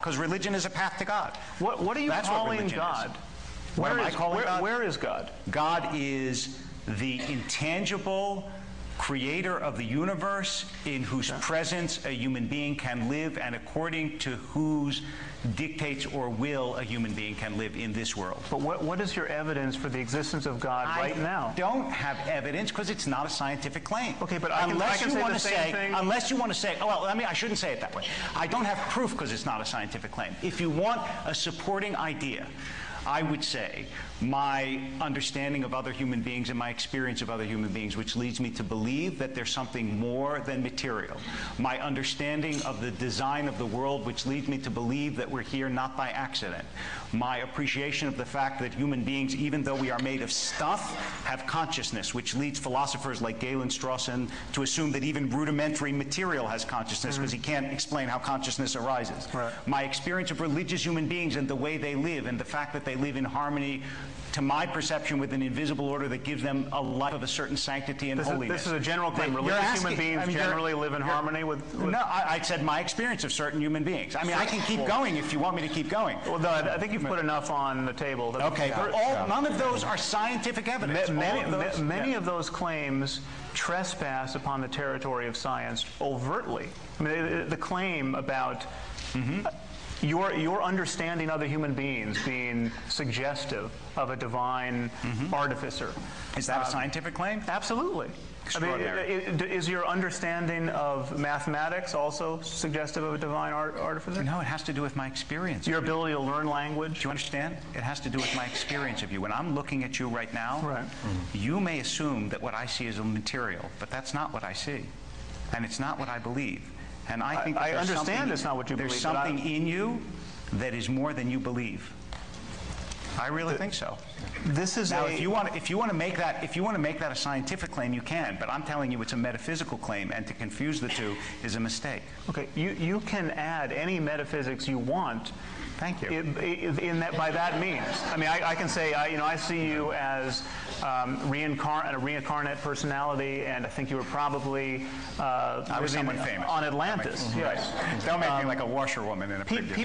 Because religion is a path to God. What are you calling God? Where is God? God is the intangible creator of the universe, in whose presence a human being can live, and according to whose dictates or will a human being can live in this world. But what is your evidence for the existence of God right now? I don't have evidence because it's not a scientific claim. Okay, but unless you want to say, oh, well, I shouldn't say it that way. I don't have proof because it's not a scientific claim. If you want a supporting idea, I would say my understanding of other human beings and my experience of other human beings, which leads me to believe that there's something more than material. My understanding of the design of the world, which leads me to believe that we're here not by accident. My appreciation of the fact that human beings, even though we are made of stuff, have consciousness, which leads philosophers like Galen Strawson to assume that even rudimentary material has consciousness, because he can't explain how consciousness arises. Right. My experience of religious human beings and the way they live, and the fact that they live in harmony, to my perception, with an invisible order that gives them a life of a certain sanctity and holiness. This is a general claim. Religious human beings generally live in harmony with... No, I said my experience of certain human beings. I mean, I can keep going if you want me to keep going. Well, no, I think you've put enough on the table. Okay, none of those are scientific evidence. Many of those claims trespass upon the territory of science overtly. I mean, the claim about... Your understanding other human beings being suggestive of a divine artificer. Is that a scientific claim? Absolutely. Extraordinary. I mean, is your understanding of mathematics also suggestive of a divine artificer? No, it has to do with my experience. Your ability to learn language? Do you understand? It has to do with my experience of you. When I'm looking at you right now, you may assume that what I see is a material, but that's not what I see. And it's not what I believe. And I think I understand it's not what you believe. There's something in you that is more than you believe. I really think so. This is now, if you want to make that a scientific claim, you can. But I'm telling you, it's a metaphysical claim, and to confuse the two is a mistake. Okay, you can add any metaphysics you want. Thank you. By that means, I mean, I can say, I see you as a reincarnate personality, and I think you were probably I was someone famous on Atlantis. Yes. Don't make me like a washerwoman in a previous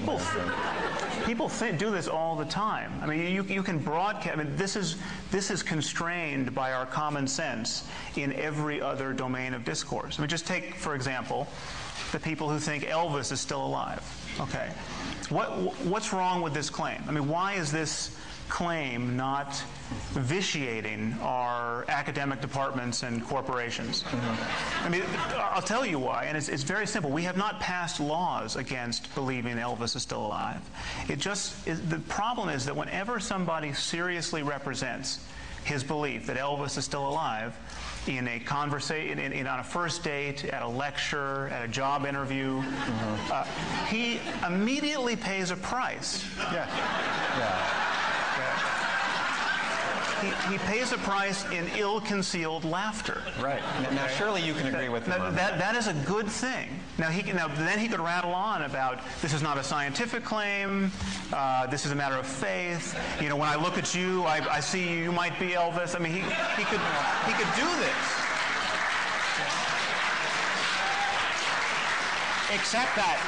people do this all the time. I mean, you can broadcast. I mean, this is constrained by our common sense in every other domain of discourse. I mean, just take, for example, the people who think Elvis is still alive. Okay. What's wrong with this claim? I mean, why is this claim not vitiating our academic departments and corporations? I mean, I'll tell you why, and it's very simple. We have not passed laws against believing Elvis is still alive. The problem is that whenever somebody seriously represents his belief that Elvis is still alive, in a conversation, on a first date, at a lecture, at a job interview, he immediately pays a price. He pays a price in ill-concealed laughter. Right. Now, surely you can agree with him on that. That is a good thing. Now, then he could rattle on about, this is not a scientific claim, this is a matter of faith. You know, when I look at you, I see you might be Elvis. I mean, he could do this. Except that